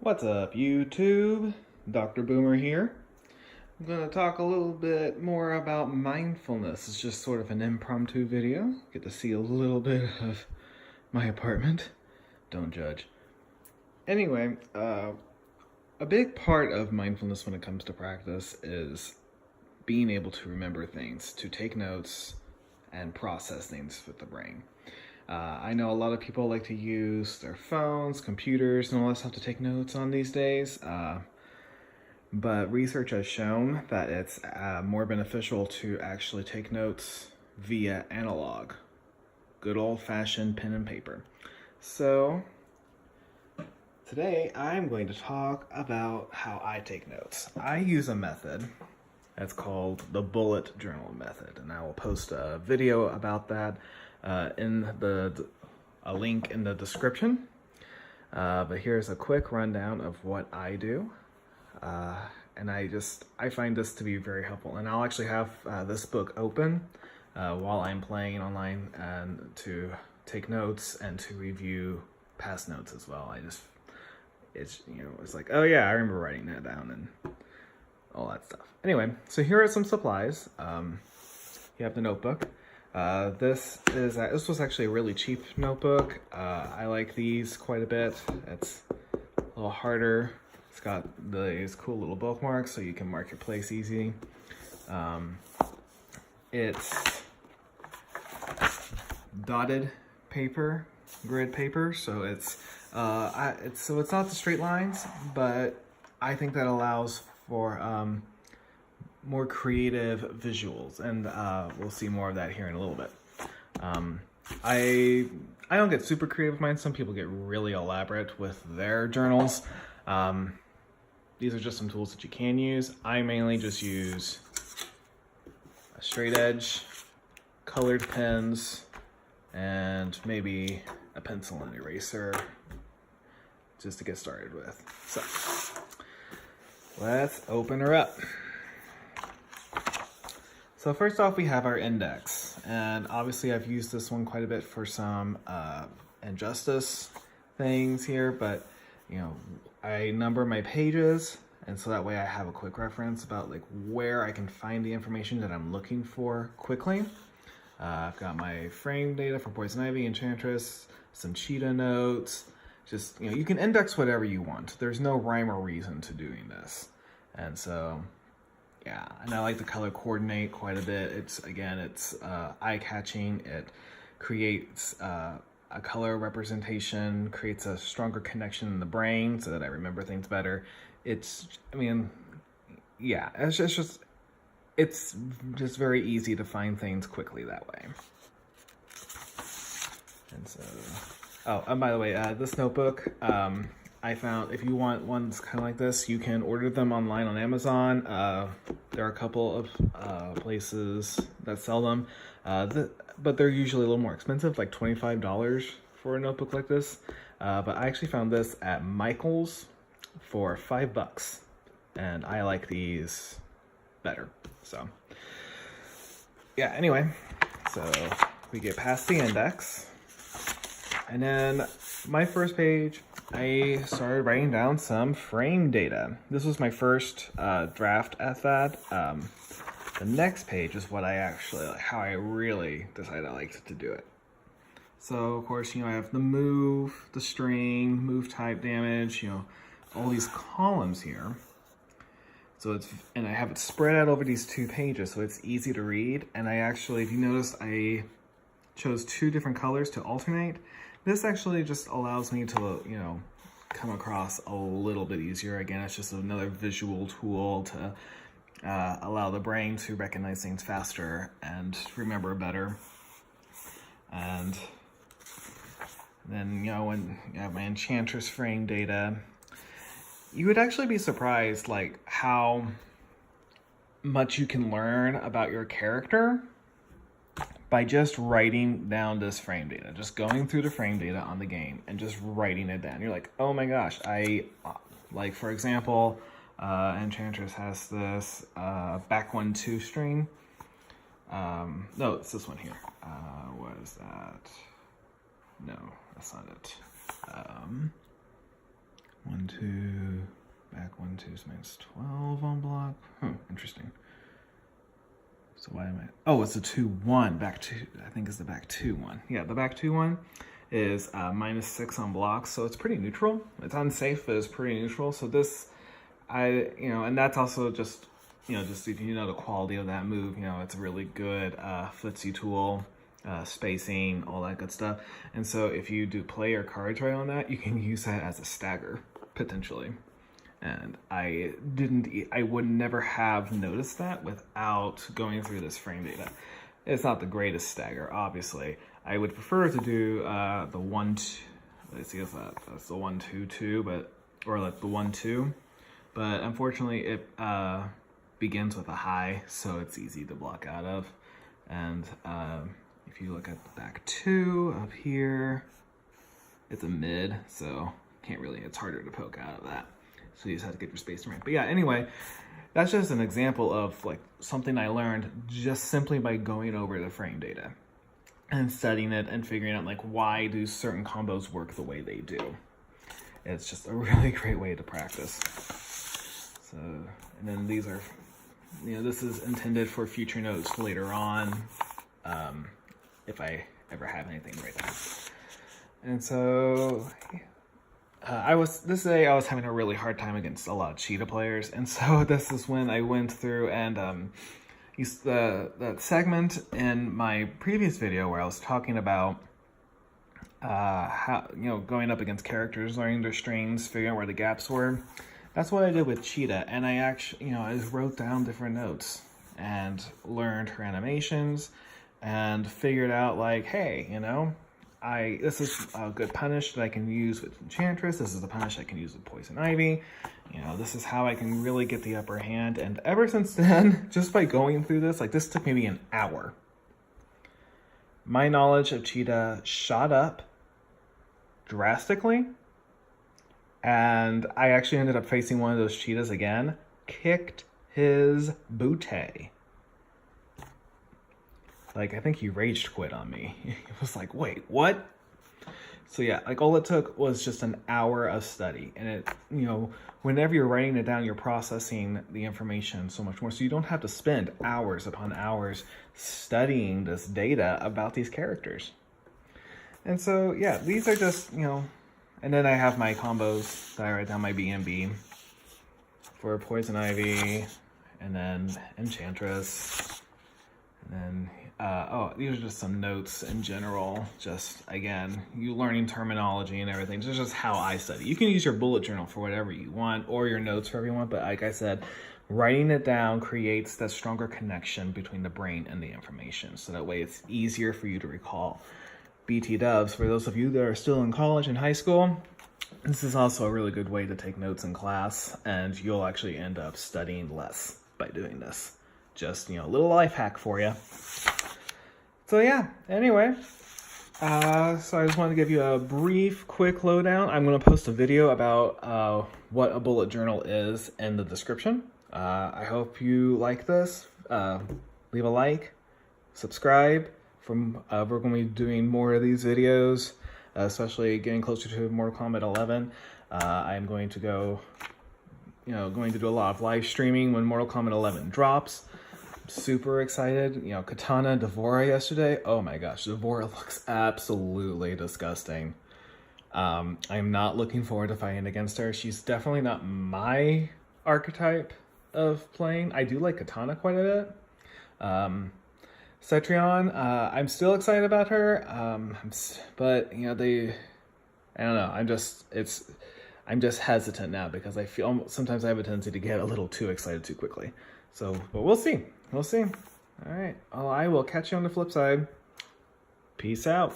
What's up, YouTube? Dr. Boomer here. I'm going to talk a little bit more about mindfulness. It's just sort of an impromptu video. Get to see a little bit of my apartment. Don't judge. Anyway, a big part of mindfulness when it comes to practice is being able to remember things, to take notes, and process things with the brain. I know a lot of people like to use their phones, computers, and all that stuff to take notes on these days. But research has shown that it's more beneficial to actually take notes via analog, good old-fashioned pen and paper. So today I'm going to talk about how I take notes. I use a method that's called the bullet journal method, and I will post a video about that in a link in the description. But here's a quick rundown of what I do. And I find this to be very helpful. And I'll actually have this book open while I'm playing online and to take notes and to review past notes as well. It's like, oh yeah, I remember writing that down and all that stuff. Anyway, so here are some supplies. You have the notebook. This was actually a really cheap notebook. I like these quite a bit. It's a little harder. It's got these cool little bookmarks so you can mark your place easy. It's dotted paper, grid paper, so it's not the straight lines, but I think that allows for more creative visuals, and we'll see more of that here in a little bit. I don't get super creative with mine. Some people get really elaborate with their journals. These are just some tools that you can use. I mainly just use a straight edge, colored pens, and maybe a pencil and eraser just to get started with. So let's open her up. So first off, we have our index, and obviously I've used this one quite a bit for some injustice things here, but I number my pages, and so that way I have a quick reference about like where I can find the information that I'm looking for quickly. I've got my frame data for Poison Ivy, Enchantress, some cheetah notes. Just, you can index whatever you want. There's no rhyme or reason to doing this, and so. Yeah, and I like to color coordinate quite a bit. It's eye-catching. It creates a color representation, creates a stronger connection in the brain so that I remember things better. It's just very easy to find things quickly that way. And so, oh, and by the way, this notebook, I found if you want ones kind of like this, you can order them online on Amazon. There are a couple of places that sell them, but they're usually a little more expensive, like $25 for a notebook like this. But I actually found this at Michael's for $5, and I like these better. So yeah, anyway, so we get past the index, and then my first page, I started writing down some frame data. This was my first draft at that. The next page is what how I really decided I liked to do it. So of course, I have the move, the string, move type, damage, all these columns here. So and I have it spread out over these two pages, so it's easy to read. And I actually, if you noticed, I chose two different colors to alternate. This actually just allows me to, come across a little bit easier. Again, it's just another visual tool to allow the brain to recognize things faster and remember better. And then, when you have my Enchantress frame data, you would actually be surprised, like, how much you can learn about your character by just writing down this frame data, just going through the frame data on the game and just writing it down. You're like, oh my gosh, like for example, Enchantress has this back 1-2 string. No, it's this one here. What is that? No, that's not it. 1, 2, back 1, 2 is -12 on block. Interesting. So why am I, oh, it's a 2, 1, back 2, I think is the back 2, 1. Yeah, the back 2, 1 is -6 on blocks, so it's pretty neutral. It's unsafe, but it's pretty neutral. So this, and that's also just, just if you know the quality of that move, it's a really good footsie tool, spacing, all that good stuff. And so if you do play your cards right on that, you can use that as a stagger, potentially. And I would never have noticed that without going through this frame data. It's not the greatest stagger, obviously. I would prefer to do the 1, 2, let's see if that's the 1, 2, 2, or like the 1, 2. But unfortunately it begins with a high, so it's easy to block out of. And if you look at the back 2 up here, it's a mid, so it's harder to poke out of that. So you just have to get your spacing right. But yeah, anyway, that's just an example of like something I learned just simply by going over the frame data and studying it and figuring out like why do certain combos work the way they do. It's just a really great way to practice. So, and then these are, this is intended for future notes later on, if I ever have anything right now. And so this day I was having a really hard time against a lot of cheetah players, and so this is when I went through and used that segment in my previous video where I was talking about how going up against characters, learning their strings, figuring out where the gaps were. That's what I did with Cheetah, and I actually I just wrote down different notes and learned her animations and figured out like, hey, this is a good punish that I can use with Enchantress. This is the punish I can use with Poison Ivy. This is how I can really get the upper hand. And ever since then, just by going through this, like this took maybe an hour. My knowledge of Cheetah shot up drastically. And I actually ended up facing one of those cheetahs again, kicked his booty. Like, I think he rage quit on me. He was like, wait, what? So yeah, like all it took was just an hour of study. And it, whenever you're writing it down, you're processing the information so much more. So you don't have to spend hours upon hours studying this data about these characters. And so, yeah, these are just, and then I have my combos that I write down, my B&B for Poison Ivy, and then Enchantress, and then these are just some notes in general. Just, again, you learning terminology and everything. This is just how I study. You can use your bullet journal for whatever you want, or your notes for everyone, but like I said, writing it down creates that stronger connection between the brain and the information, so that way it's easier for you to recall. BT dubs, for those of you that are still in college and high school, this is also a really good way to take notes in class, and you'll actually end up studying less by doing this. Just, a little life hack for you. So yeah, anyway, so I just wanted to give you a brief, quick lowdown. I'm going to post a video about what a bullet journal is in the description. I hope you like this. Leave a like, subscribe. We're going to be doing more of these videos, especially getting closer to Mortal Kombat 11. I'm going to go, going to do a lot of live streaming when Mortal Kombat 11 drops. I'm super excited. Katana Devora yesterday. Oh my gosh, Devora looks absolutely disgusting. I'm not looking forward to fighting against her. She's definitely not my archetype of playing. I do like Katana quite a bit. Cetrion, I'm still excited about her, but I don't know. I'm just hesitant now because I feel sometimes I have a tendency to get a little too excited too quickly. So, but we'll see. We'll see. All right. Well, I will catch you on the flip side. Peace out.